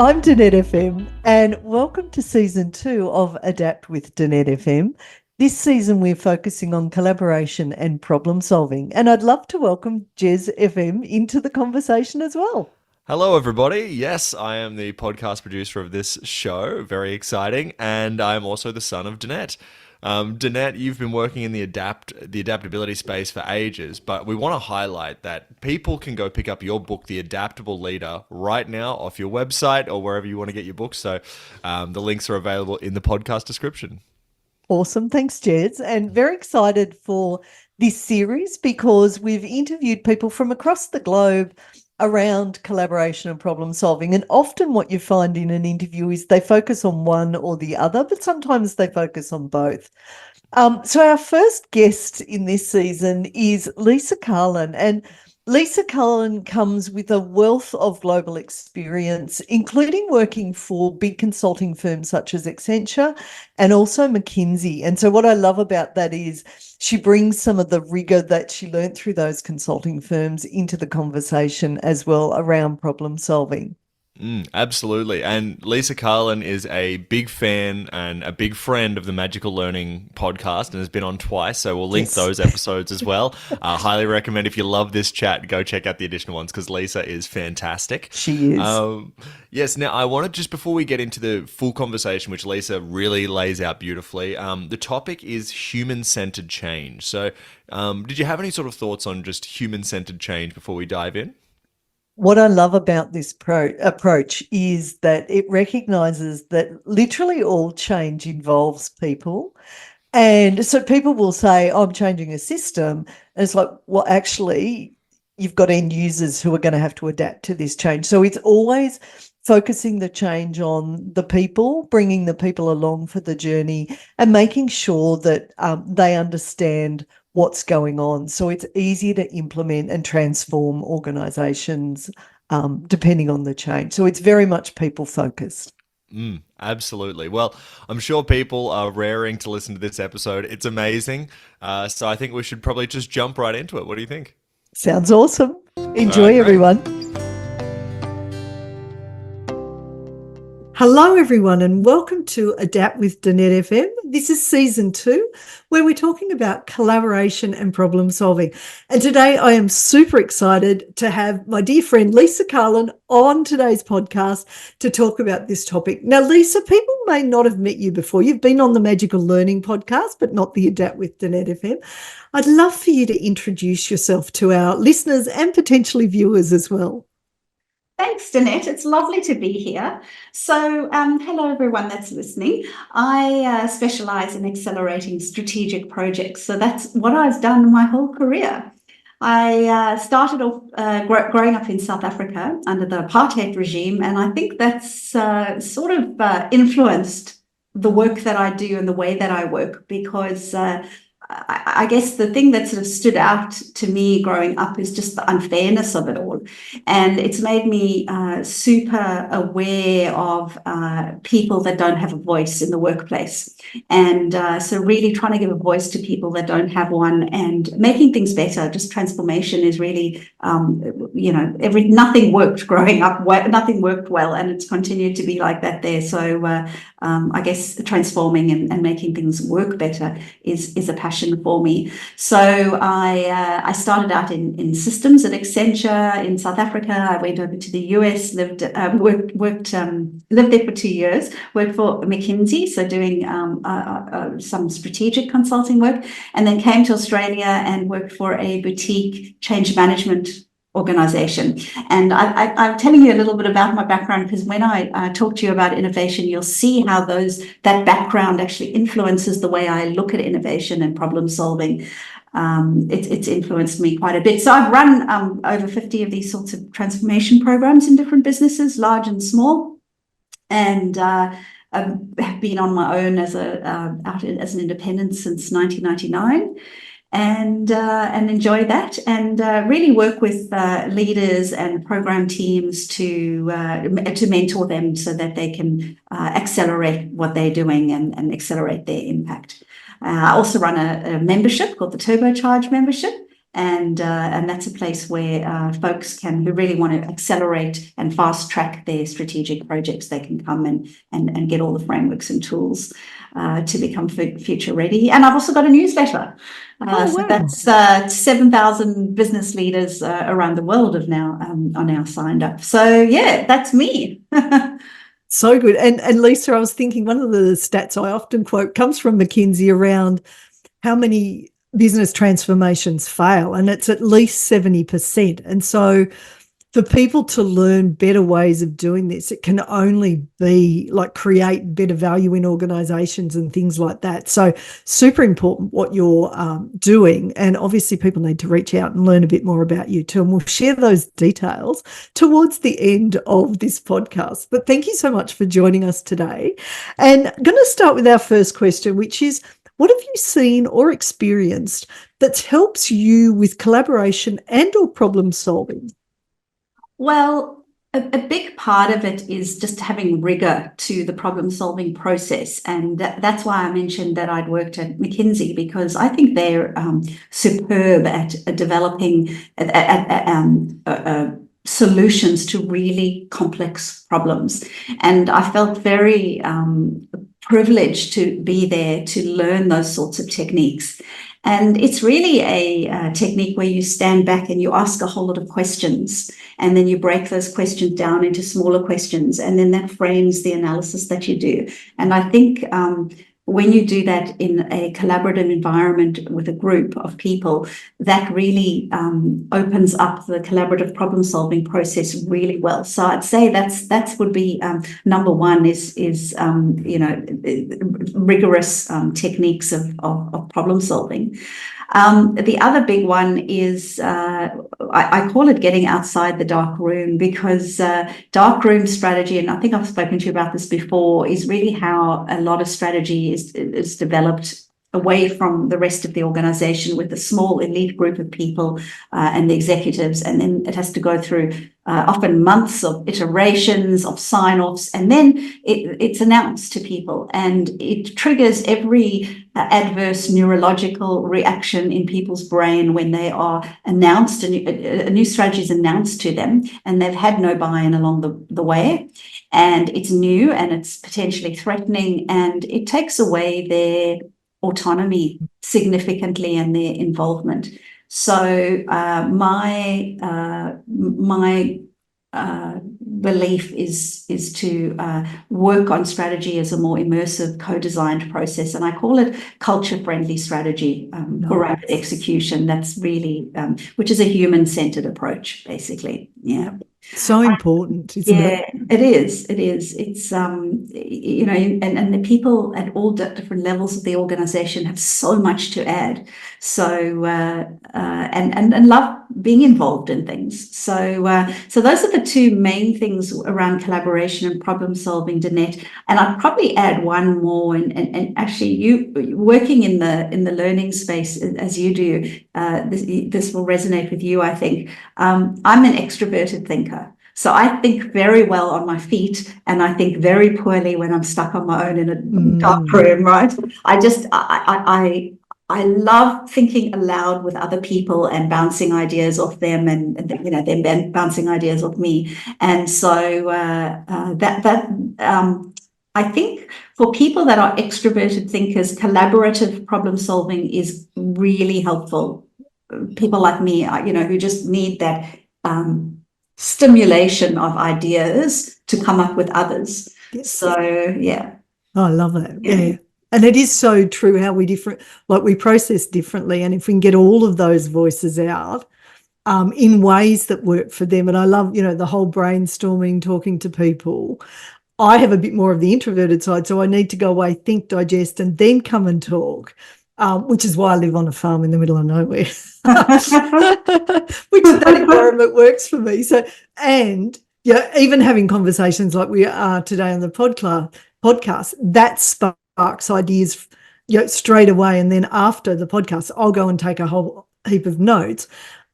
I'm Danette F-M, and welcome to season 2 of Adapt with Danette F-M. This season, we're focusing on collaboration and problem solving, and I'd love to welcome Jez FM into the conversation as well. Hello, everybody. Yes, I am the podcast producer of this show. Very exciting. And I'm also the son of Danette. Danette, you've been working in the adaptability space for ages, but we want to highlight that people can go pick up your book, The Adaptable Leader, right now off your website or wherever you want to get your books. So the links are available in the podcast description. Awesome. Thanks, Jez. And very excited for this series because we've interviewed people from across the globe around collaboration and problem solving. And often what you find in an interview is they focus on one or the other, but sometimes they focus on both. So our first guest in this season is Lisa Carlin, and Lisa Carlin comes with a wealth of global experience, including working for big consulting firms such as Accenture and also McKinsey. And so what I love about that is she brings some of the rigor that she learned through those consulting firms into the conversation as well around problem solving. Absolutely. And Lisa Carlin is a big fan and a big friend of the Magical Learning podcast and has been on twice. So we'll link those episodes as well. Highly recommend if you love this chat, go check out the additional ones because Lisa is fantastic. She is. Yes. Now, I wanted just before we get into the full conversation, which Lisa really lays out beautifully, the topic is human-centered change. So did you have any sort of thoughts on just human-centered change before we dive in? What I love about this approach is that it recognizes that literally all change involves people. And so people will say, oh, I'm changing a system. And it's like, well, actually, you've got end users who are going to have to adapt to this change. So it's always focusing the change on the people, bringing the people along for the journey and making sure that they understand what's going on. So it's easier to implement and transform organisations depending on the change. So it's very much people focused. Absolutely. Well, I'm sure people are raring to listen to this episode. It's amazing. So I think we should probably just jump right into it. What do you think? Sounds awesome. Enjoy, All right, great. everyone. Hello, everyone, and welcome to Adapt with Danette FM. This is season 2, where we're talking about collaboration and problem solving. And today I am super excited to have my dear friend Lisa Carlin on today's podcast to talk about this topic. Now, Lisa, people may not have met you before. You've been on the Magical Learning podcast, but not the Adapt with Danette FM. I'd love for you to introduce yourself to our listeners and potentially viewers as well. Thanks, Danette. It's lovely to be here. So hello, everyone that's listening. I specialise in accelerating strategic projects. So that's what I've done my whole career. I started off growing up in South Africa under the apartheid regime, and I think that's sort of influenced the work that I do and the way that I work because I guess the thing that sort of stood out to me growing up is just the unfairness of it all. And it's made me super aware of people that don't have a voice in the workplace. And so really trying to give a voice to people that don't have one and making things better. Just transformation is really, nothing worked growing up. Nothing worked well. And it's continued to be like that there. So I guess transforming and making things work better is a passion for me. So I started out in systems at Accenture in South Africa. I went over to the US, lived there for 2 years, worked for McKinsey, so doing some strategic consulting work, and then came to Australia and worked for a boutique change management organization. And I'm telling you a little bit about my background because when I talk to you about innovation, you'll see how that background actually influences the way I look at innovation and problem solving. It's influenced me quite a bit. So I've run over 50 of these sorts of transformation programs in different businesses, large and small, and have been on my own as an independent since 1999. And enjoy that and really work with leaders and program teams to mentor them so that they can accelerate what they're doing and accelerate their impact. I also run a membership called the Turbocharge membership, And that's a place where folks who really want to accelerate and fast track their strategic projects, they can come and get all the frameworks and tools to become future ready. And I've also got a newsletter. So that's 7,000 business leaders around the world are now signed up. So yeah, that's me. So good. And Lisa, I was thinking one of the stats I often quote comes from McKinsey around how many business transformations fail, and it's at least 70%. And so for people to learn better ways of doing this, it can only be like create better value in organizations and things like that. So super important what you're doing. And obviously people need to reach out and learn a bit more about you too. And we'll share those details towards the end of this podcast. But thank you so much for joining us today. And I'm going to start with our first question, which is, what have you seen or experienced that helps you with collaboration and or problem solving? Well, a big part of it is just having rigor to the problem-solving process. And that's why I mentioned that I'd worked at McKinsey, because I think they're superb at developing solutions to really complex problems. And I felt very privileged to be there to learn those sorts of techniques. And it's really a technique where you stand back and you ask a whole lot of questions, and then you break those questions down into smaller questions, and then that frames the analysis that you do. And I think when you do that in a collaborative environment with a group of people, that really opens up the collaborative problem-solving process really well. So I'd say that would be number one is rigorous techniques of problem solving. The other big one is I call it getting outside the dark room, because dark room strategy, and I think I've spoken to you about this before, is really how a lot of strategy is developed away from the rest of the organization with a small elite group of people and the executives. And then it has to go through often months of iterations, of sign-offs, and then it's announced to people, and it triggers every adverse neurological reaction in people's brain when they are announced, a new strategy is announced to them, and they've had no buy-in along the way, and it's new and it's potentially threatening, and it takes away their autonomy significantly and their involvement. So my belief is to work on strategy as a more immersive, co-designed process, and I call it culture-friendly strategy for rapid execution. That's really which is a human-centered approach, basically. Yeah. So important, isn't it? Yeah, it is. It is. It's and the people at all different levels of the organization have so much to add. So and love being involved in things. So those are the two main things around collaboration and problem solving, Danette. And I'd probably add one more. And actually, you working in the learning space as you do, this will resonate with you, I think. I'm an extroverted thinker. So I think very well on my feet, and I think very poorly when I'm stuck on my own in a dark room, right? I love thinking aloud with other people and bouncing ideas off them, and them bouncing ideas off me. And so I think for people that are extroverted thinkers, collaborative problem solving is really helpful. People like me, who just need that stimulation of ideas to come up with others. Yes. So yeah. Oh, I love that. Yeah. And it is so true how we process differently. And if we can get all of those voices out in ways that work for them. And I love, the whole brainstorming, talking to people. I have a bit more of the introverted side, so I need to go away, think, digest, and then come and talk. Which is why I live on a farm in the middle of nowhere, which that environment works for me. So, and even having conversations like we are today on the podcast, that sparks ideas, straight away. And then after the podcast, I'll go and take a whole heap of notes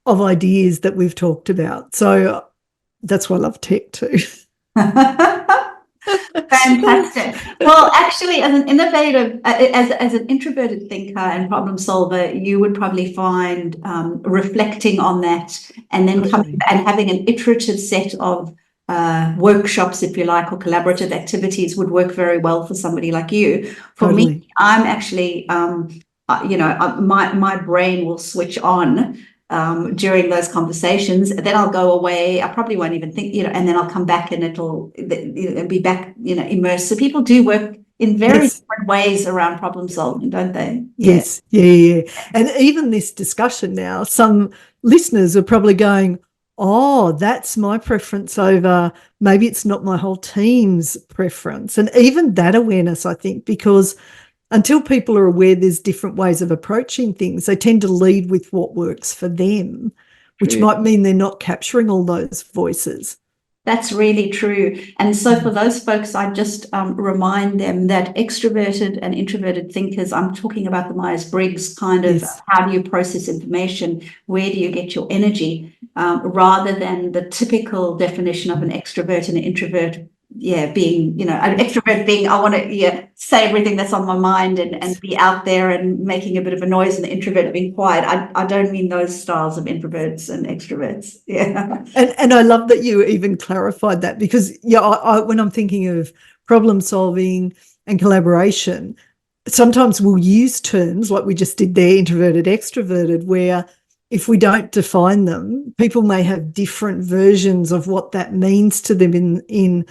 of ideas that we've talked about. So that's why I love tech too. Fantastic. Well, actually, as an innovative, as an introverted thinker and problem solver, you would probably find reflecting on that and then coming and having an iterative set of workshops, if you like, or collaborative activities would work very well for somebody like you. For me, I'm actually, my brain will switch on during those conversations. Then I'll go away. I probably won't even think, and then I'll come back and it'll be back, immersed. So people do work in very different ways around problem solving, don't they? Yes. Yeah. And even this discussion now, some listeners are probably going, oh, that's my preference over, maybe it's not my whole team's preference. And even that awareness, I think, because until people are aware there's different ways of approaching things, they tend to lead with what works for them, which might mean they're not capturing all those voices. That's really true. And so for those folks, I just remind them that extroverted and introverted thinkers, I'm talking about the Myers-Briggs kind of how do you process information, where do you get your energy, rather than the typical definition of an extrovert and an introvert. Being, an extrovert being, I want to say everything that's on my mind and be out there and making a bit of a noise, and the introvert being quiet. I don't mean those styles of introverts and extroverts. And I love that you even clarified that, because when I'm thinking of problem solving and collaboration, sometimes we'll use terms like we just did there, introverted, extroverted, where if we don't define them, people may have different versions of what that means to them in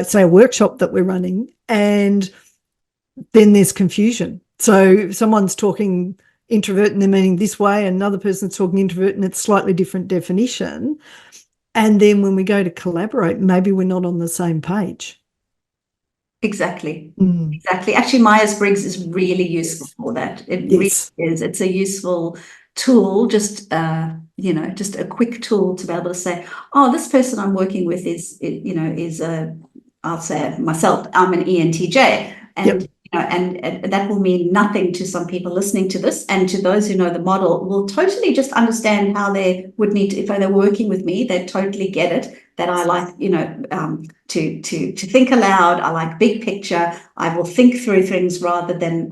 say a workshop that we're running, and then there's confusion. So someone's talking introvert and they're meaning this way, and another person's talking introvert and it's slightly different definition. And then when we go to collaborate, maybe we're not on the same page. Exactly. Exactly. Actually, Myers-Briggs is really useful for that. It really is. It's a useful tool, just just a quick tool to be able to say, oh, this person I'm working with is I'll say myself, I'm an ENTJ, and and that will mean nothing to some people listening to this, and to those who know the model will totally just understand how they would need to, if they're working with me, they totally get it, that I like, to think aloud. I like big picture. I will think through things rather than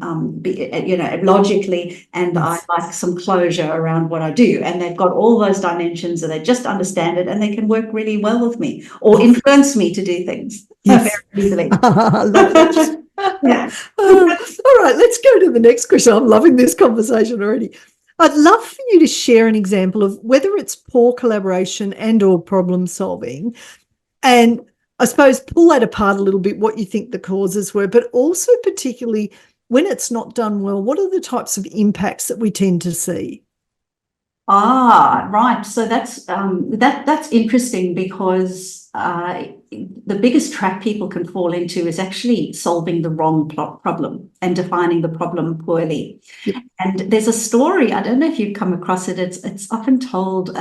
logically, and I like some closure around what I do. And they've got all those dimensions, and they just understand it, and they can work really well with me or influence me to do things very easily. I love it. All right, let's go to the next question. I'm loving this conversation already. I'd love for you to share an example of whether it's poor collaboration and or problem solving, and I suppose pull that apart a little bit, what you think the causes were, but also particularly when it's not done well, what are the types of impacts that we tend to see? Right. So that's interesting, because the biggest trap people can fall into is actually solving the wrong problem and defining the problem poorly. And there's a story, I don't know if you've come across it. It's often told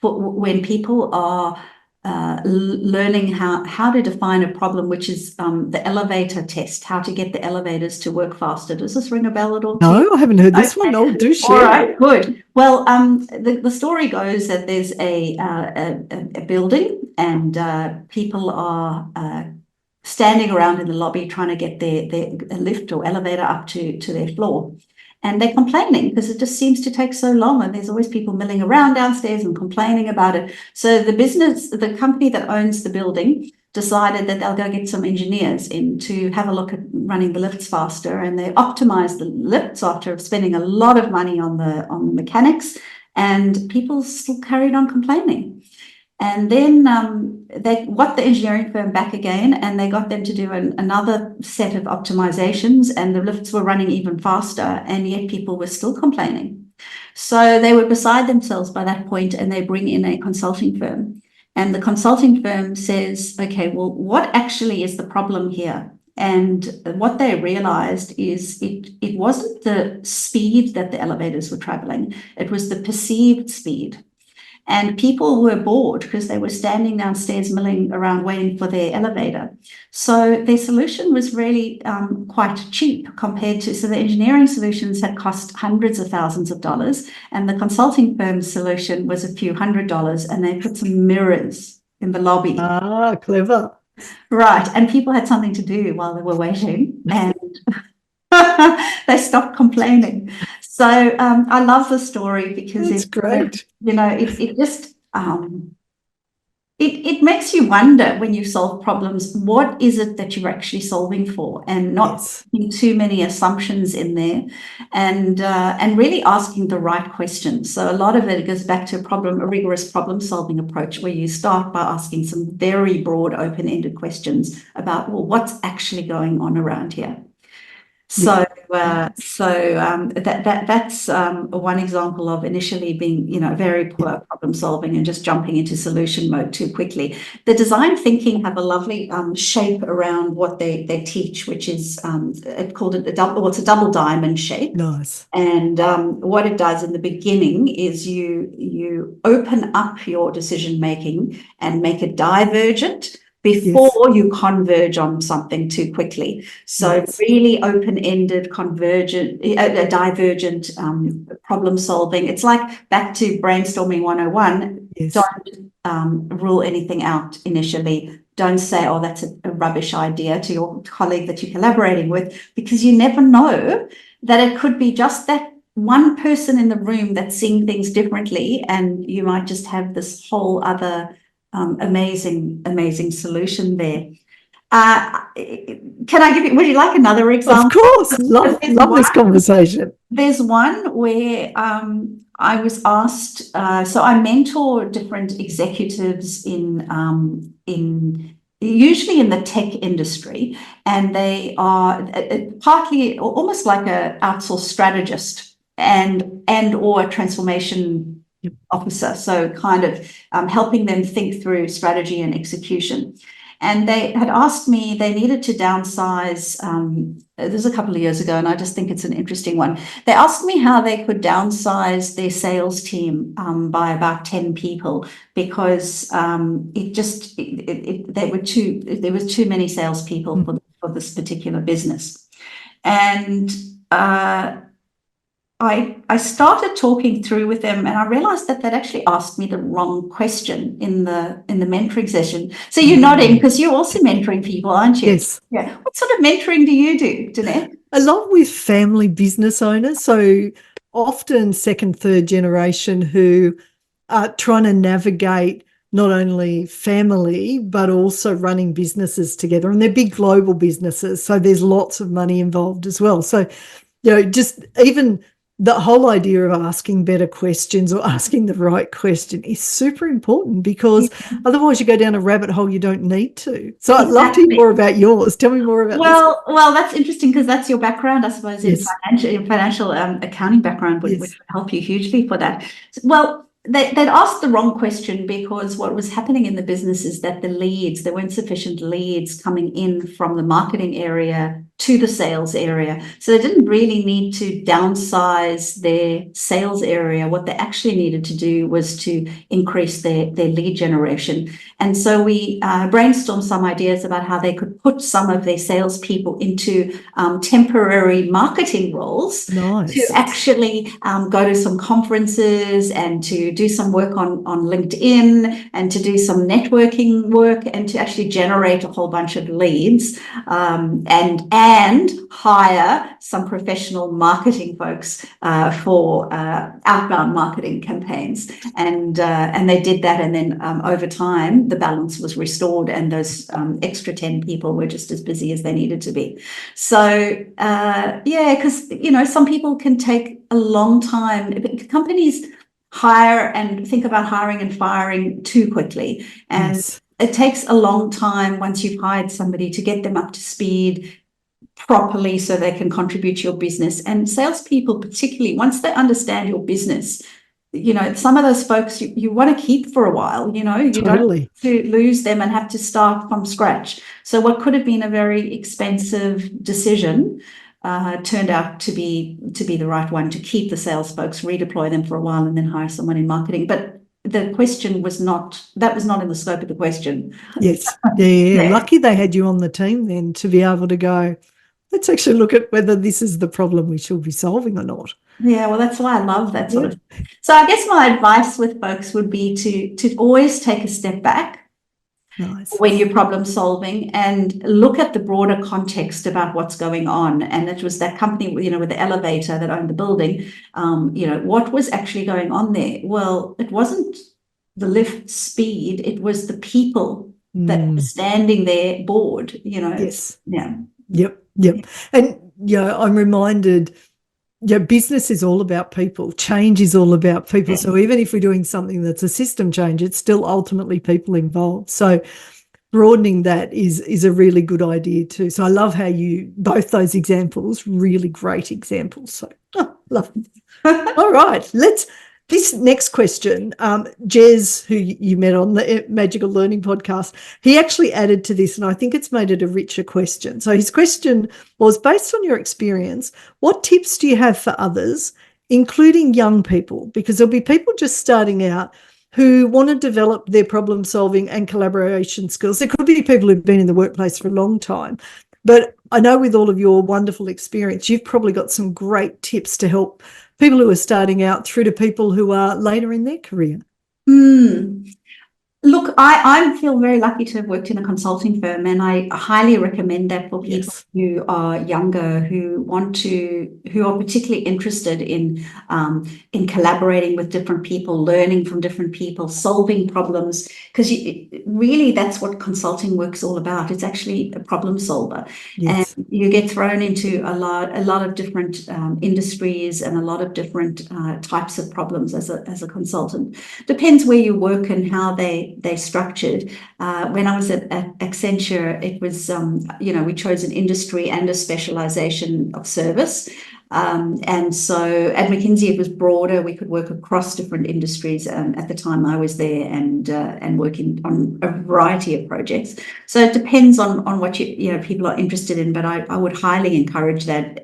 when people are learning how to define a problem, which is the elevator test, how to get the elevators to work faster. Does this ring a bell at all? No, I haven't heard this one. Oh, do share. All right, good. Well, the story goes that there's a building, and people are standing around in the lobby trying to get their lift or elevator up to their floor. And they're complaining because it just seems to take so long, and there's always people milling around downstairs and complaining about it. So the company that owns the building decided that they'll go get some engineers in to have a look at running the lifts faster, and they optimized the lifts after spending a lot of money on the mechanics, and people still carried on complaining. And then they got the engineering firm back again, and they got them to do another set of optimizations, and the lifts were running even faster, and yet people were still complaining. So they were beside themselves by that point, and they bring in a consulting firm. And the consulting firm says, okay, well, what actually is the problem here? And what they realized is it wasn't the speed that the elevators were traveling, it was the perceived speed. And people were bored because they were standing downstairs milling around waiting for their elevator. So their solution was really quite cheap compared to, so the engineering solutions had cost hundreds of thousands of dollars, and the consulting firm's solution was a few $100s, and they put some mirrors in the lobby. Ah, clever. Right. And people had something to do while they were waiting, and they stopped complaining. So I love the story because That's great. it just it makes you wonder when you solve problems, what is it that you're actually solving for, and not Yes. putting too many assumptions in there, and really asking the right questions. So a lot of it goes back to a rigorous problem solving approach, where you start by asking some very broad, open-ended questions about, well, what's actually going on around here. So, that's one example of initially being, very poor problem solving and just jumping into solution mode too quickly. The design thinking have a lovely shape around what they teach, which is called a double diamond shape. Nice. And what it does in the beginning is you open up your decision making and make it divergent before you converge on something too quickly. So really open-ended, divergent problem solving. It's like back to brainstorming 101. Don't rule anything out initially. Don't say, oh, that's a rubbish idea to your colleague that you're collaborating with, because you never know that it could be just that one person in the room that's seeing things differently, and you might just have this whole other amazing solution there. Can I would you like another example? Of course. Love this conversation. There's one where I was asked, so I mentor different executives in usually in the tech industry, and they are partly almost like a outsourced strategist and or a transformation officer, so kind of helping them think through strategy and execution. And they had asked me, they needed to downsize, this was a couple of years ago, and I just think it's an interesting one. They asked me how they could downsize their sales team by about 10 people, because there was too many salespeople for this particular business. And I started talking through with them, and I realized that they'd actually asked me the wrong question in the mentoring session. So you're nodding because you're also mentoring people, aren't you? Yes. Yeah. What sort of mentoring do you do, Danette? A lot with family business owners. So often second, third generation who are trying to navigate not only family, but also running businesses together. And they're big global businesses, so there's lots of money involved as well. So, just even the whole idea of asking better questions or asking the right question is super important, because otherwise you go down a rabbit hole you don't need to. So I'd love to hear more about yours. Tell me more about this. Well, that's interesting, because that's your background, I suppose, in financial accounting background would help you hugely for that. Well, they'd asked the wrong question, because what was happening in the business is that there weren't sufficient leads coming in from the marketing area to the sales area. So they didn't really need to downsize their sales area. What they actually needed to do was to increase their lead generation. And so we brainstormed some ideas about how they could put some of their salespeople into temporary marketing roles to actually go to some conferences and to do some work on LinkedIn and to do some networking work and to actually generate a whole bunch of leads, and hire some professional marketing folks for outbound marketing campaigns. And they did that, and then over time the balance was restored, and those extra 10 people were just as busy as they needed to be. So because some people can take a long time. Companies hire and think about hiring and firing too quickly, and it takes a long time once you've hired somebody to get them up to speed properly so they can contribute to your business. And salespeople, particularly, once they understand your business, some of those folks you want to keep for a while. You don't want to lose them and have to start from scratch. So what could have been a very expensive decision turned out to be the right one, to keep the sales folks, redeploy them for a while, and then hire someone in marketing. But the question was not in the scope of the question. Yes. Yeah. Lucky they had you on the team then to be able to go, let's actually look at whether this is the problem we should be solving or not. Yeah, well, that's why I love that sort of thing. So I guess my advice with folks would be to always take a step back Nice. when you're problem solving, and look at the broader context about what's going on. And it was that company, with the elevator that owned the building, what was actually going on there? Well, it wasn't the lift speed, it was the people that were standing there bored, Yes. Yeah. Yep. And I'm reminded, business is all about people. Change is all about people. So even if we're doing something that's a system change, it's still ultimately people involved. So broadening that is a really good idea too. So I love how both those examples, really great examples. So love it. All right, this next question, Jez, who you met on the Magical Learning podcast, he actually added to this, and I think it's made it a richer question. So his question was, based on your experience, what tips do you have for others, including young people? Because there'll be people just starting out who want to develop their problem solving and collaboration skills. There could be people who've been in the workplace for a long time. But I know with all of your wonderful experience, you've probably got some great tips to help people who are starting out through to people who are later in their career. Look, I feel very lucky to have worked in a consulting firm, and I highly recommend that for people who are younger, who are particularly interested in collaborating with different people, learning from different people, solving problems, because really that's what consulting work's all about. It's actually a problem solver, and you get thrown into a lot of different industries and a lot of different types of problems as a consultant. Depends where you work and how they're structured. When I was at Accenture, it was, we chose an industry and a specialization of service. And so at McKinsey, it was broader. We could work across different industries. At the time I was there, and working on a variety of projects. So it depends on what people are interested in. But I would highly encourage that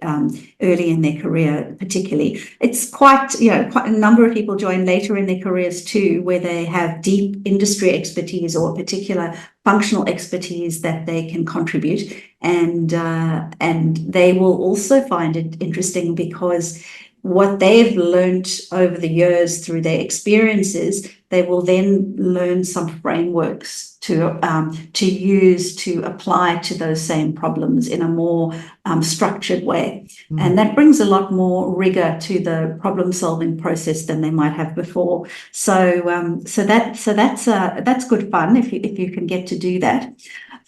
early in their career, particularly. It's quite a number of people join later in their careers too, where they have deep industry expertise or particular functional expertise that they can contribute, and they will also find it interesting because what they've learned over the years through their experiences, they will then learn some frameworks to use to apply to those same problems in a more structured way. And that brings a lot more rigor to the problem solving process than they might have before. So that's good fun if you can get to do that.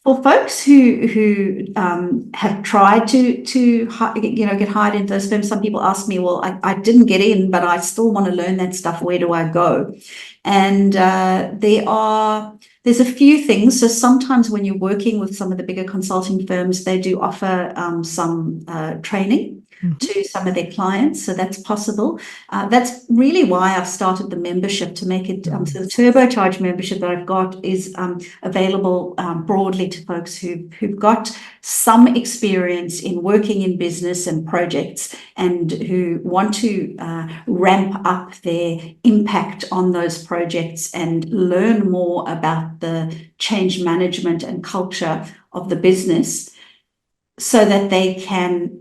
For folks who have tried to get hired into those firms, some people ask me, well, I didn't get in, but I still want to learn that stuff. Where do I go? And there's a few things. So sometimes when you're working with some of the bigger consulting firms, they do offer some training to some of their clients. So that's possible. That's really why I started the membership, to make it, so the turbocharged membership that I've got is available broadly to folks who've got some experience in working in business and projects, and who want to ramp up their impact on those projects and learn more about the change management and culture of the business, so that they can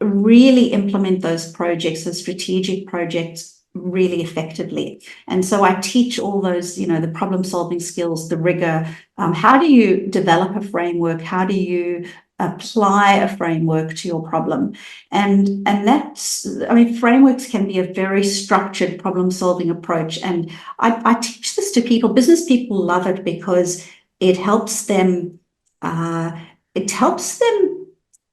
really implement those projects, those strategic projects, really effectively. And so I teach all those, the problem solving skills, the rigor. How do you develop a framework? How do you apply a framework to your problem? And that's, frameworks can be a very structured problem solving approach. And I teach this to people. Business people love it because it helps them.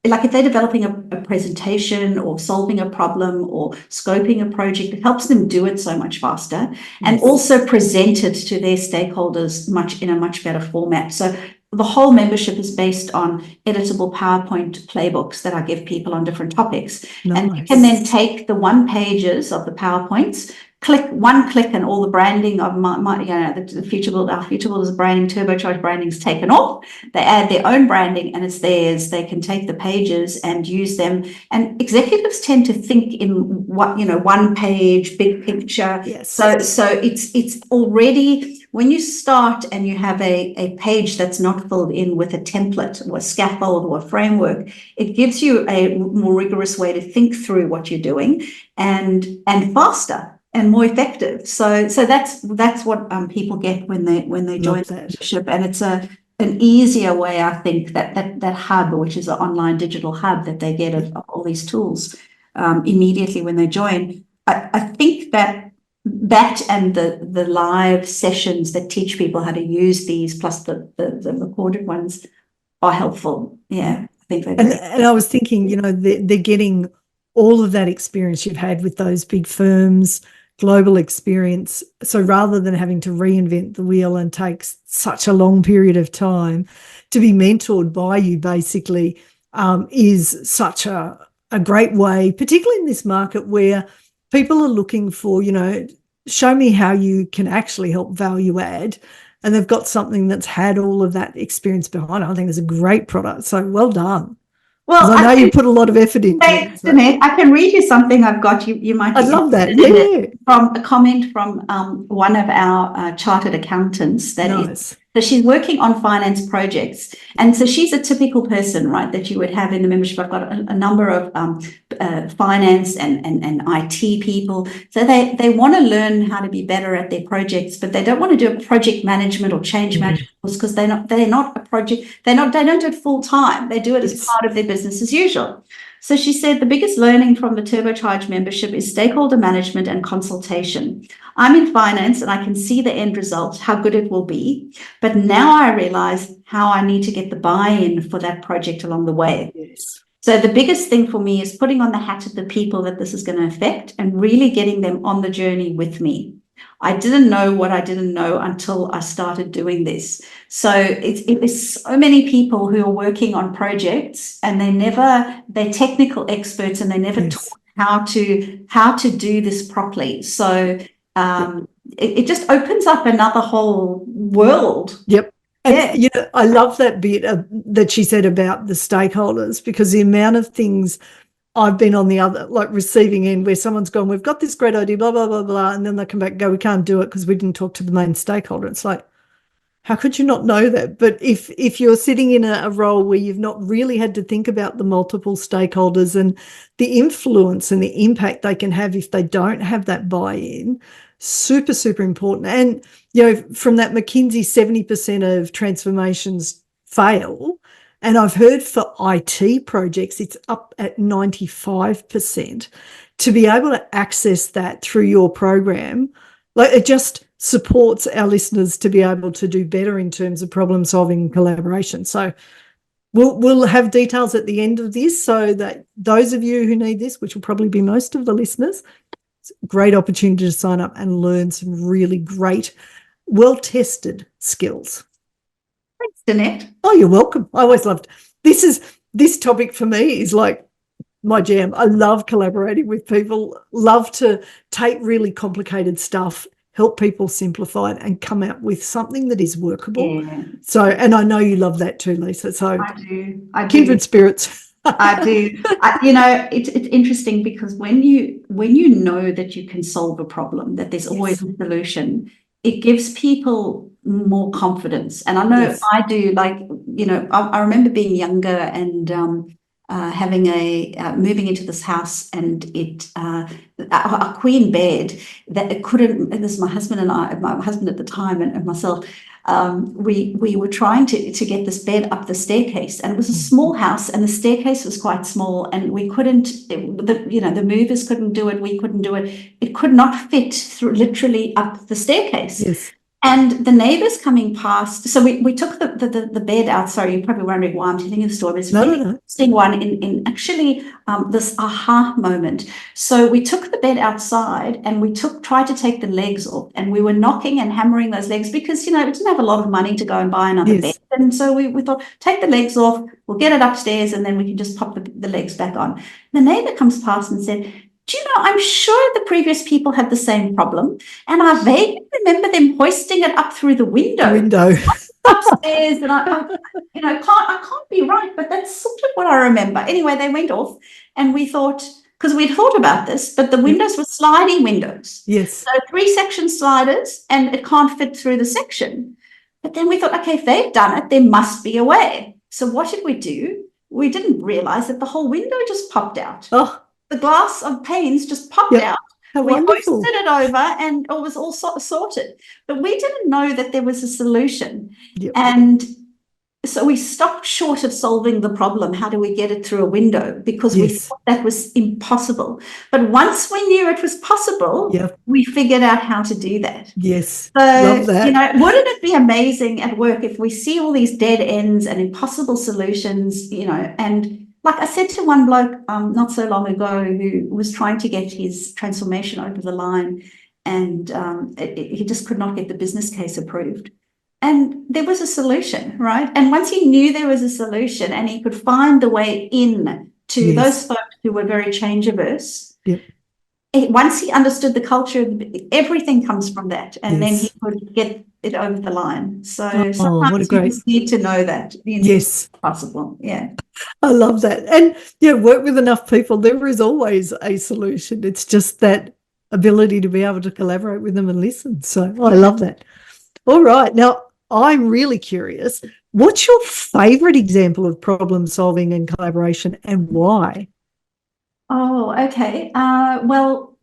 Like if they're developing a presentation or solving a problem or scoping a project, it helps them do it so much faster, and also present it to their stakeholders in a much better format. So the whole membership is based on editable PowerPoint playbooks that I give people on different topics. And you can then take the 1 pages of the PowerPoints, click, and all the branding of the Future Builders branding, turbocharged branding is taken off. They add their own branding and it's theirs. They can take the pages and use them. And executives tend to think in 1 page, big picture. Yes. So it's already, when you start and you have a page that's not filled in with a template or a scaffold or a framework, it gives you a more rigorous way to think through what you're doing, and faster. and more effective. So that's what people get when they join Love the that. membership, and it's an easier way, I think, that hub, which is an online digital hub that they get of all these tools immediately when they join. I think that and the live sessions that teach people how to use these, plus the recorded ones, are helpful. Yeah, I think they're great. And I was thinking, they're getting all of that experience you've had with those big firms, global experience. So rather than having to reinvent the wheel and take such a long period of time, to be mentored by you basically is such a great way, particularly in this market where people are looking for, show me how you can actually help value add. And they've got something that's had all of that experience behind it. I think it's a great product. So well done. Well, I know you put a lot of effort into thanks, it. So. Danette. I can read you something I've got. You might. I'd love that. Yeah. From a comment from one of our chartered accountants. Nice. So she's working on finance projects, and so she's a typical person, right, that you would have in the membership. I've got a number of finance and IT people. So they want to learn how to be better at their projects, but they don't want to do a project management or change management course because they're not a project. They don't do it full time. They do it as part of their business as usual. So she said the biggest learning from the Turbocharge membership is stakeholder management and consultation. I'm in finance and I can see the end result, how good it will be. But now I realize how I need to get the buy-in for that project along the way. Yes. So the biggest thing for me is putting on the hat of the people that this is going to affect and really getting them on the journey with me. I didn't know what I didn't know until I started doing this. So it's so many people who are working on projects and they're technical experts and they never taught how to do this properly. So it just opens up another whole world. Yep. And, I love that bit that she said about the stakeholders, because the amount of things I've been on the other, like receiving end, where someone's gone, we've got this great idea, blah, blah, blah, blah, and then they come back and go, we can't do it because we didn't talk to the main stakeholder. It's like, how could you not know that? But if you're sitting in a role where you've not really had to think about the multiple stakeholders and the influence and the impact they can have if they don't have that buy-in, super, super important. And, from that McKinsey, 70% of transformations fail. And I've heard for IT projects, it's up at 95%. To be able to access that through your program, like, it just supports our listeners to be able to do better in terms of problem solving and collaboration. So we'll have details at the end of this so that those of you who need this, which will probably be most of the listeners, it's a great opportunity to sign up and learn some really great, well-tested skills. Thanks, Danette. Oh, you're welcome. I always loved this topic for me is like my jam. I love collaborating with people, love to take really complicated stuff, help people simplify it and come out with something that is workable. Yeah. So, and I know you love that too, Lisa. So I do. kindred spirits. I do. It's interesting because when you know that you can solve a problem, that there's always a solution, it gives people more confidence. And I know I do, like, I remember being younger and having moving into this house, and a queen bed that it couldn't, and this is my husband at the time and myself, we were trying to get this bed up the staircase, and it was a small house and the staircase was quite small, and we couldn't, the movers couldn't do it, we couldn't do it. It could not fit through literally up the staircase. Yes. And the neighbors coming past, so we took the bed out. Sorry, you're probably wondering why I'm telling you the story. It's really interesting one in actually this aha moment. So we took the bed outside and we tried to take the legs off, and we were knocking and hammering those legs because, we didn't have a lot of money to go and buy another bed. And so we thought, take the legs off, we'll get it upstairs, and then we can just pop the legs back on. The neighbor comes past and said, do you know, I'm sure the previous people had the same problem, and I vaguely remember them hoisting it up through the window. Upstairs, and I can't be right, but that's sort of what I remember. Anyway, they went off, and we thought, because we'd thought about this, but the windows were sliding windows. Yes. So 3-section sliders, and it can't fit through the section. But then we thought, okay, if they've done it, there must be a way. So what did we do? We didn't realize that the whole window just popped out. Oh. The glass of panes just popped out. How We wonderful. hosted it over and it was all sorted. But we didn't know that there was a solution. Yep. And so we stopped short of solving the problem. How do we get it through a window? Because we Yes. thought that was impossible. But once we knew it was possible, Yep. we figured out how to do that. Yes. So, Love that. you know, wouldn't it be amazing at work if we see all these dead ends and impossible solutions, you know, and like I said to one bloke not so long ago who was trying to get his transformation over the line, and he just could not get the business case approved. And there was a solution, right? And once he knew there was a solution and he could find the way in to Yes. those folks who were very change averse, Yep. once he understood the culture, everything comes from that. And then he Yes. could get it over the line. So Oh, what a sometimes you great- just need to know that. You need Yes. it's possible. Yeah. I love that. And yeah, work with enough people, there is always a solution. It's just that ability to be able to collaborate with them and listen. So I love that. All right. Now, I'm really curious. What's your favourite example of problem solving and collaboration, and why? Oh, okay. Well,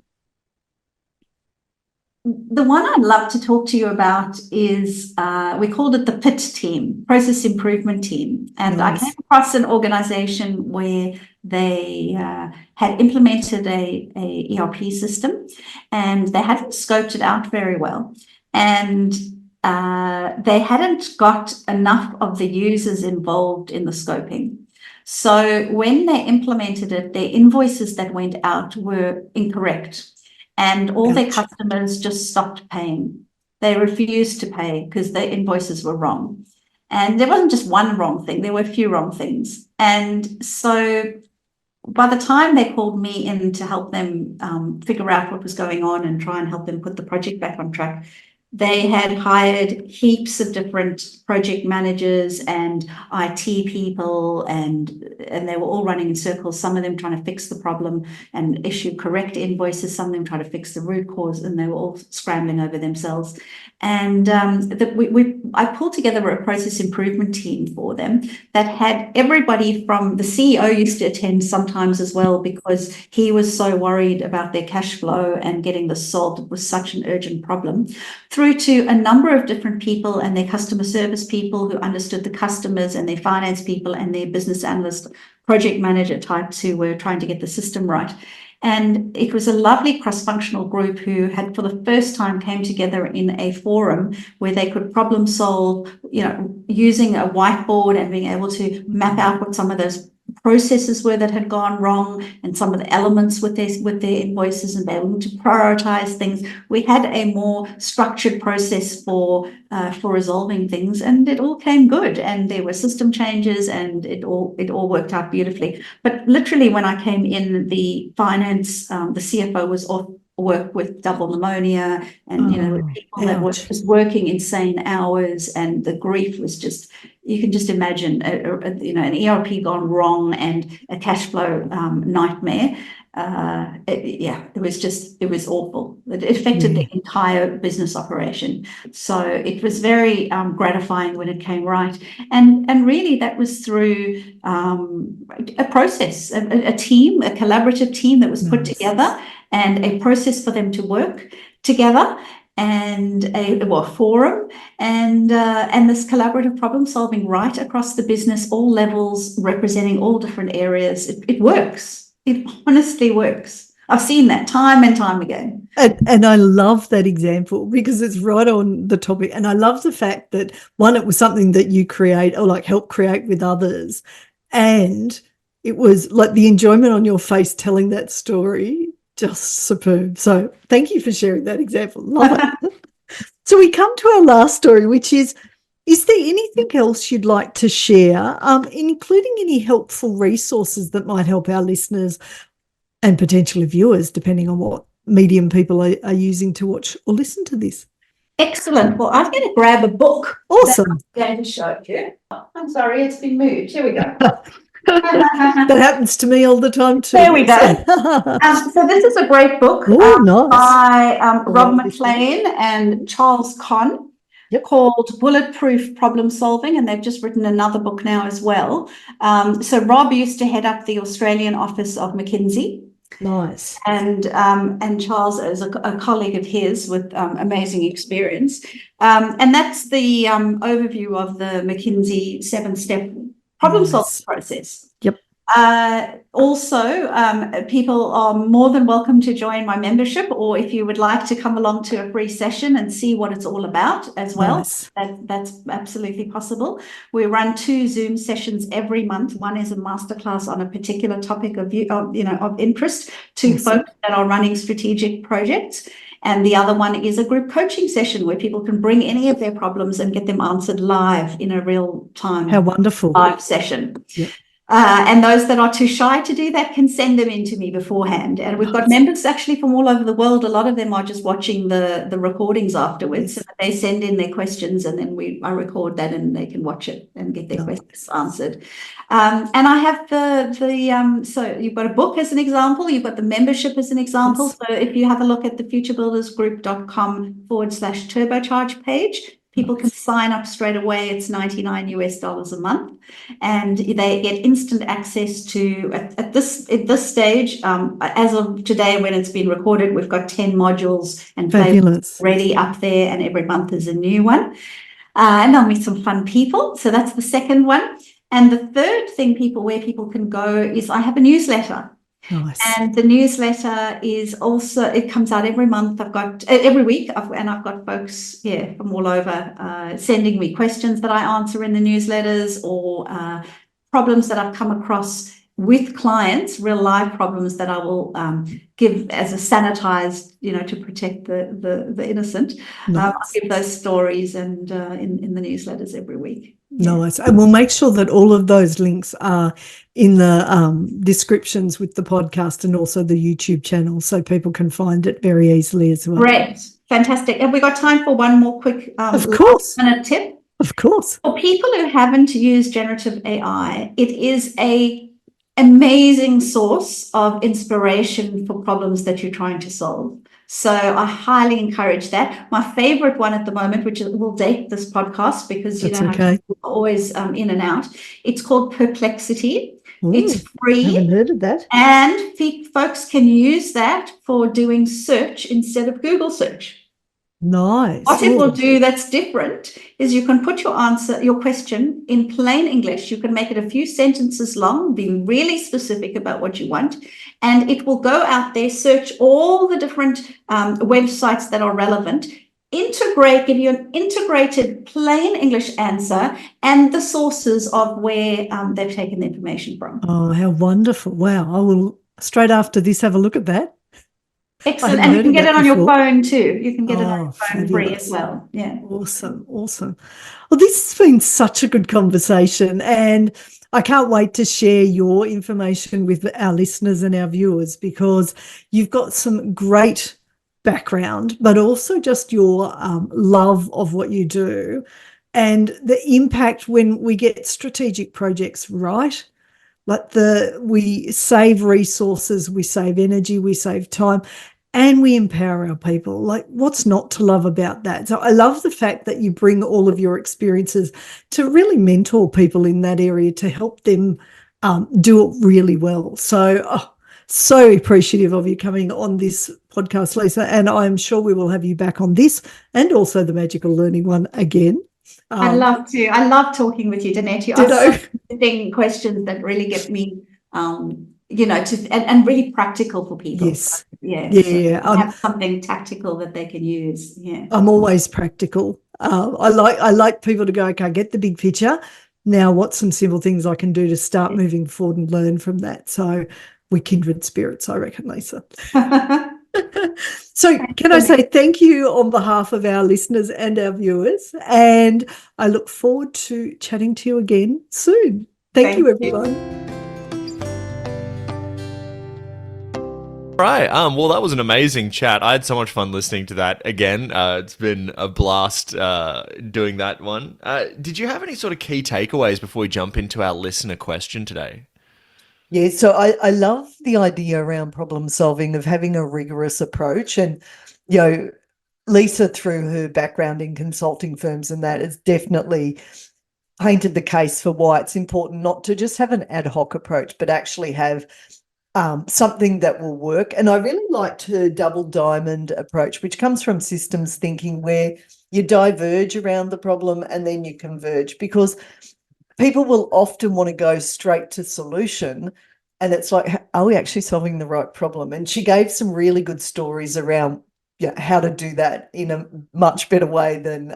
the one I'd love to talk to you about is we called it the PIT team, Process Improvement Team. And Nice. I came across an organization where they had implemented a ERP system, and they hadn't scoped it out very well. And they hadn't got enough of the users involved in the scoping. So when they implemented it, their invoices that went out were incorrect. And all their Gotcha. customers just stopped paying. They refused to pay because their invoices were wrong. And there wasn't just one wrong thing, there were a few wrong things. And so by the time they called me in to help them figure out what was going on and try and help them put the project back on track, they had hired heaps of different project managers and IT people, and they were all running in circles, some of them trying to fix the problem and issue correct invoices, some of them trying to fix the root cause, and they were all scrambling over themselves. And I pulled together a process improvement team for them that had everybody from the CEO used to attend sometimes as well, because he was so worried about their cash flow and getting this solved. It was such an urgent problem, through to a number of different people and their customer service people who understood the customers, and their finance people and their business analyst, project manager types who were trying to get the system right. And it was a lovely cross-functional group who had for the first time came together in a forum where they could problem solve, you know, using a whiteboard and being able to map out what some of those processes were that had gone wrong and some of the elements with their invoices, and be able to prioritize things. We had a more structured process for resolving things, and it all came good, and there were system changes, and it all worked out beautifully. But literally when I came in, the finance, the CFO was off work with double pneumonia, and you know, people that were just working insane hours, and the grief was just, you can just imagine you know, an ERP gone wrong and a cash flow nightmare. It was awful. It affected the entire business operation. So it was very gratifying when it came right. And really that was through a process, a team, a collaborative team that was put together, and a process for them to work together, and a forum, and this collaborative problem solving right across the business, all levels, representing all different areas. It works. It honestly works. I've seen that time and time again. And I love that example because it's right on the topic. And I love the fact that, one, it was something that you create or like help create with others. And it was like the enjoyment on your face telling that story, just superb. So thank you for sharing that example. Love it. So we come to our last story, which is there anything else you'd like to share, including any helpful resources that might help our listeners and potentially viewers, depending on what medium people are using to watch or listen to this? Excellent. Well, I'm going to grab a book. Awesome. That I'm going to show you. I'm sorry, it's been moved. Here we go. That happens to me all the time too. There we go. So this is a great book nice. by Rob McLean and Charles Conn, called Bulletproof Problem Solving, and they've just written another book now as well. So Rob used to head up the Australian office of McKinsey, Nice. And Charles is a colleague of his with amazing experience. And that's the overview of the McKinsey 7-step problem-solving process. Yep. Also, people are more than welcome to join my membership, or if you would like to come along to a free session and see what it's all about as well, Nice. that's absolutely possible. We run 2 Zoom sessions every month. One is a masterclass on a particular topic of interest to folks that are running strategic projects. And the other one is a group coaching session where people can bring any of their problems and get them answered live in a real time. How wonderful. Live session. Yep. And those that are too shy to do that can send them in to me beforehand. And we've got members actually from all over the world. A lot of them are just watching the recordings afterwards. So they send in their questions, and then I record that, and they can watch it and get their questions answered. And I have so you've got a book as an example. You've got the membership as an example. Yes. So if you have a look at the futurebuildersgroup.com/turbocharge page, people can sign up straight away. It's $99 a month, and they get instant access to at this stage. As of today, when it's been recorded, we've got 10 modules and playlists ready up there, and every month is a new one. And I'll meet some fun people. So that's the second one. And the third thing where people can go is I have a newsletter. Nice. And the newsletter is also, it comes out every month. I've got every week, I've got folks from all over sending me questions that I answer in the newsletters, or problems that I've come across with clients, real life problems that I will give as a sanitized, to protect the innocent. Nice. I'll give those stories and in the newsletters every week. Nice. And we'll make sure that all of those links are in the descriptions with the podcast and also the YouTube channel, so people can find it very easily as well. Great. Fantastic. Have we got time for one more quick of course. minute tip? Of course. For people who haven't used generative AI, it is an amazing source of inspiration for problems that you're trying to solve. So I highly encourage that. My favorite one at the moment, which will date this podcast because I'm always in and out, it's called Perplexity. Ooh, it's free. I haven't heard of that. And folks can use that for doing search instead of Google search. Nice. What it will do that's different is you can put your question in plain English. You can make it a few sentences long, being really specific about what you want, and it will go out there, search all the different websites that are relevant, give you an integrated plain English answer and the sources of where they've taken the information from. Oh, how wonderful. Wow. I will, straight after this, have a look at that. Excellent. And you can get it on your phone too. You can get it on your phone free as well. Yeah. Awesome. Awesome. Well, this has been such a good conversation, and I can't wait to share your information with our listeners and our viewers, because you've got some great background, but also just your love of what you do and the impact when we get strategic projects right. Like we save resources, we save energy, we save time, and we empower our people. Like, what's not to love about that? So I love the fact that you bring all of your experiences to really mentor people in that area to help them do it really well. So, so appreciative of you coming on this podcast, Lisa, and I'm sure we will have you back on this and also the Magical Learning one again. I'd love to. I love talking with you, Danette. You ask some questions that really get me, and really practical for people. Yes. Yeah. Have something tactical that they can use. Yeah. I'm always practical. I like people to go, okay, get the big picture. Now, what's some simple things I can do to start moving forward and learn from that? So we're kindred spirits, I reckon, Lisa. So can I say thank you on behalf of our listeners and our viewers, and I look forward to chatting to you again soon. Thank you, everyone. Right. Well, that was an amazing chat. I had so much fun listening to that again. It's been a blast doing that one. Did you have any sort of key takeaways before we jump into our listener question today? Yeah, so I love the idea around problem solving, of having a rigorous approach. And, Lisa, through her background in consulting firms and that, has definitely painted the case for why it's important not to just have an ad hoc approach, but actually have something that will work. And I really liked her double diamond approach, which comes from systems thinking, where you diverge around the problem and then you converge, because people will often want to go straight to solution. And it's like, are we actually solving the right problem? And she gave some really good stories around how to do that in a much better way than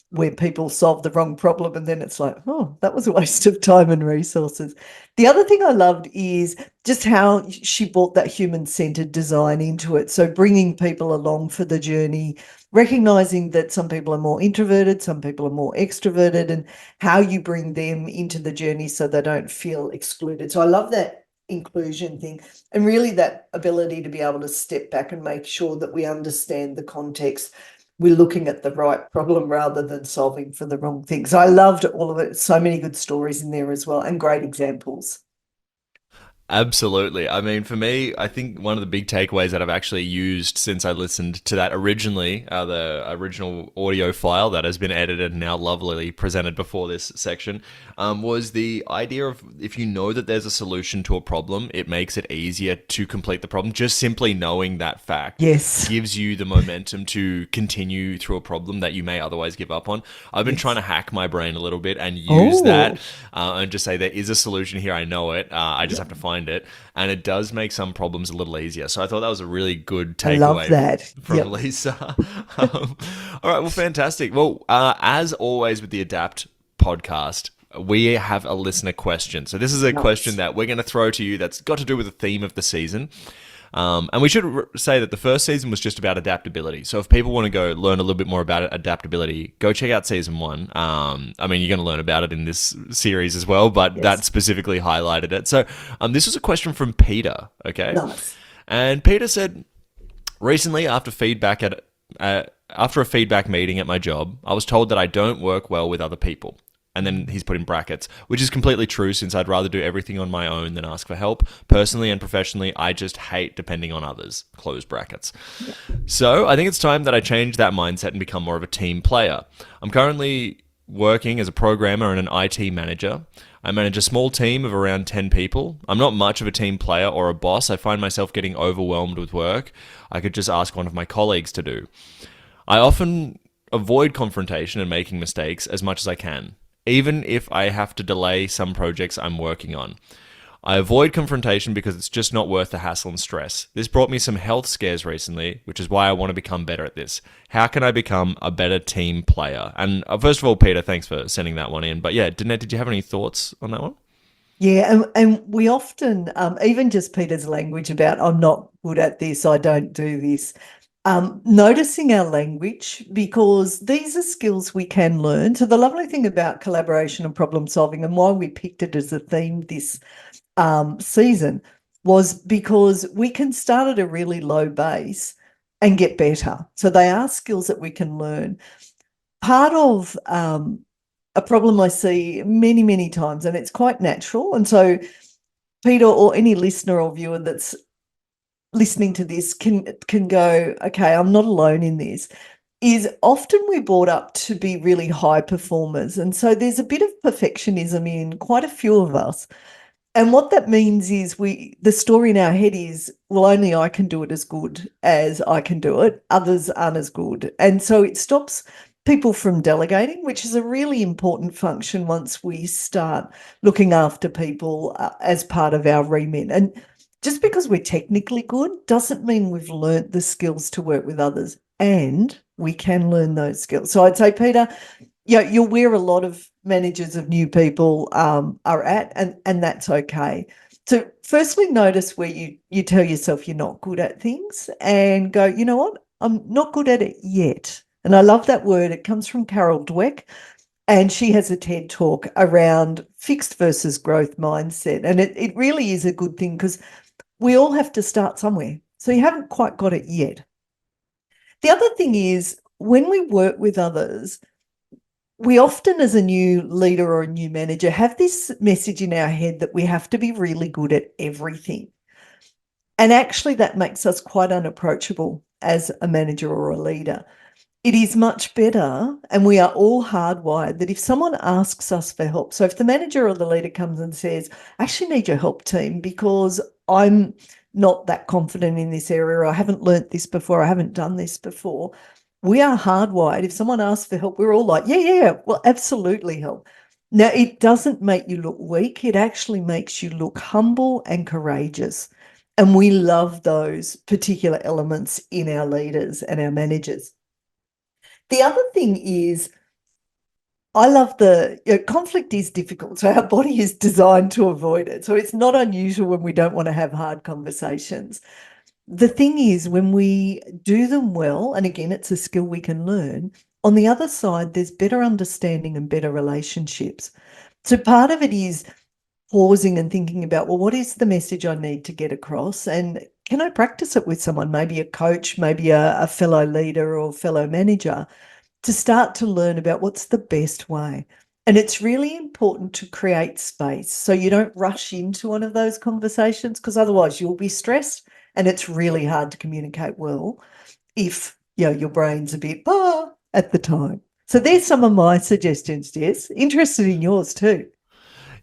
where people solve the wrong problem and then it's like, oh, that was a waste of time and resources. The other thing I loved is just how she brought that human-centered design into it. So bringing people along for the journey, recognizing that some people are more introverted, some people are more extroverted, and how you bring them into the journey so they don't feel excluded. So I love that inclusion thing, and really that ability to be able to step back and make sure that we understand the context. We're looking at the right problem rather than solving for the wrong thing. So I loved all of it. So many good stories in there as well, and great examples. Absolutely. I mean, for me, I think one of the big takeaways that I've actually used since I listened to that originally, the original audio file that has been edited and now lovely presented before this section, was the idea of, if you know that there's a solution to a problem, it makes it easier to complete the problem. Just simply knowing that fact gives you the momentum to continue through a problem that you may otherwise give up on. I've been trying to hack my brain a little bit and use that and just say, there is a solution here. I know it. I just have to find it, and it does make some problems a little easier. So I thought that was a really good takeaway from Lisa. All right, well, fantastic. Well, as always with the Adapt podcast, we have a listener question. So this is a question that we're going to throw to you that's got to do with the theme of the season. And we should say that the first season was just about adaptability. So if people want to go learn a little bit more about adaptability, go check out season 1. I mean, you're going to learn about it in this series as well, but that specifically highlighted it. So this was a question from Peter, okay? Nice. And Peter said, recently after a feedback meeting at my job, I was told that I don't work well with other people. And then he's put in brackets, which is completely true, since I'd rather do everything on my own than ask for help. Personally and professionally, I just hate depending on others, close brackets. Yeah. So I think it's time that I change that mindset and become more of a team player. I'm currently working as a programmer and an IT manager. I manage a small team of around 10 people. I'm not much of a team player or a boss. I find myself getting overwhelmed with work I could just ask one of my colleagues to do. I often avoid confrontation and making mistakes as much as I can, even if I have to delay some projects I'm working on. I avoid confrontation because it's just not worth the hassle and stress. This brought me some health scares recently, which is why I want to become better at this. How can I become a better team player? And first of all, Peter, thanks for sending that one in. But yeah, Danette, did you have any thoughts on that one? Yeah, and we often, even just Peter's language about, I'm not good at this, I don't do this, noticing our language, because these are skills we can learn. So the lovely thing about collaboration and problem solving, and why we picked it as a theme this season, was because we can start at a really low base and get better. So they are skills that we can learn. Part of a problem I see many, many times, and it's quite natural, and so Peter or any listener or viewer that's listening to this can go, okay, I'm not alone in this, is often we're brought up to be really high performers. And so there's a bit of perfectionism in quite a few of us. And what that means is the story in our head is, well, only I can do it as good as I can do it. Others aren't as good. And so it stops people from delegating, which is a really important function once we start looking after people as part of our remit. And just because we're technically good doesn't mean we've learnt the skills to work with others, and we can learn those skills. So I'd say, Peter, you're where a lot of managers of new people are at, and that's okay. So firstly, notice where you tell yourself you're not good at things and go, you know what, I'm not good at it yet. And I love that word. It comes from Carol Dweck, and she has a TED talk around fixed versus growth mindset. And it really is a good thing, because we all have to start somewhere. So you haven't quite got it yet. The other thing is, when we work with others, we often, as a new leader or a new manager, have this message in our head that we have to be really good at everything. And actually that makes us quite unapproachable as a manager or a leader. It is much better, and we are all hardwired, that if someone asks us for help, so if the manager or the leader comes and says, I actually need your help, team, because I'm not that confident in this area, or I haven't learnt this before, I haven't done this before. We are hardwired. If someone asks for help, we're all like, yeah, well, absolutely help. Now, it doesn't make you look weak. It actually makes you look humble and courageous. And we love those particular elements in our leaders and our managers. The other thing is, I love conflict is difficult. So our body is designed to avoid it. So it's not unusual when we don't want to have hard conversations. The thing is, when we do them well, and again, it's a skill we can learn, on the other side, there's better understanding and better relationships. So part of it is pausing and thinking about, well, what is the message I need to get across? And can I practice it with someone, maybe a coach, maybe a fellow leader or fellow manager, to start to learn about what's the best way. And it's really important to create space so you don't rush into one of those conversations, because otherwise you'll be stressed and it's really hard to communicate well if your brain's a bit at the time. So there's some of my suggestions, Jess. Interested in yours too.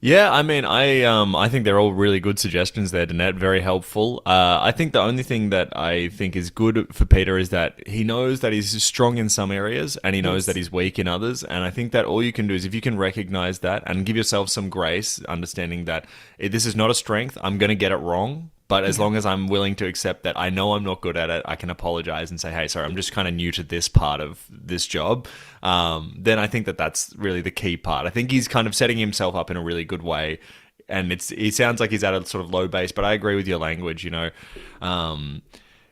Yeah, I mean, I think they're all really good suggestions there, Danette. Very helpful. I think the only thing that I think is good for Peter is that he knows that he's strong in some areas and he knows that he's weak in others. And I think that all you can do is, if you can recognize that and give yourself some grace, understanding that this is not a strength, I'm going to get it wrong. But as long as I'm willing to accept that I know I'm not good at it, I can apologize and say, hey, sorry, I'm just kind of new to this part of this job. Then I think that that's really the key part. I think he's kind of setting himself up in a really good way. And he sounds like he's at a sort of low base, but I agree with your language,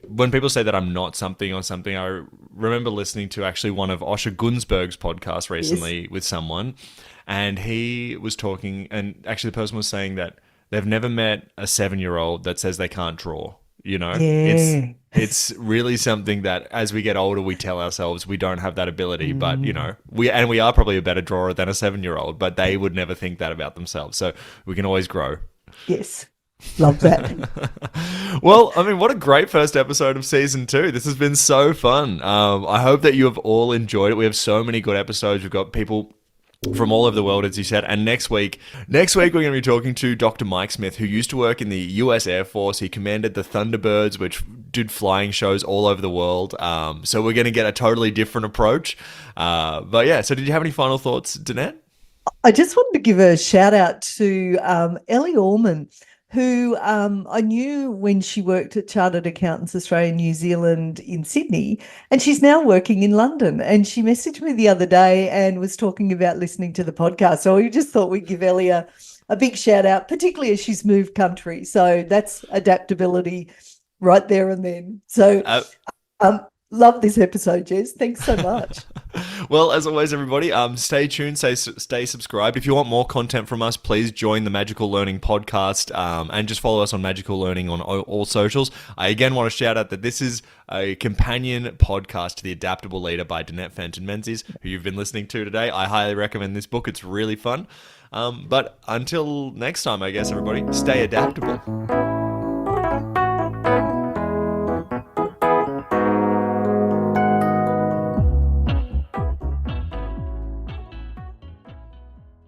when people say that I'm not something or something, I remember listening to actually one of Osher Gunsberg's podcasts recently with someone. And he was talking, and actually the person was saying that they've never met a 7-year-old that says they can't draw. Yeah. It's really something that as we get older, we tell ourselves we don't have that ability. But we are probably a better drawer than a 7-year-old, but they would never think that about themselves. So we can always grow. Yes. Love that. Well, I mean, what a great first episode of season 2. This has been so fun. I hope that you have all enjoyed it. We have so many good episodes. We've got people from all over the world, as you said. And next week we're going to be talking to Dr. Mike Smith, who used to work in the US Air Force. He commanded the Thunderbirds, which did flying shows all over the world. So we're going to get a totally different approach. But yeah, so did you have any final thoughts, Danette? I just wanted to give a shout out to Ellie Orman, who I knew when she worked at Chartered Accountants Australia New Zealand in Sydney, and she's now working in London. And she messaged me the other day and was talking about listening to the podcast. So we just thought we'd give Ellie a big shout out, particularly as she's moved country. So that's adaptability right there and then. So love this episode, Jess. Thanks so much. Well, as always, everybody, stay tuned, stay subscribed. If you want more content from us, please join the Magical Learning podcast and just follow us on Magical Learning on all socials. I again want to shout out that this is a companion podcast to The Adaptable Leader by Danette Fenton-Menzies, who you've been listening to today. I highly recommend this book. It's really fun. But until next time, I guess, everybody, stay adaptable.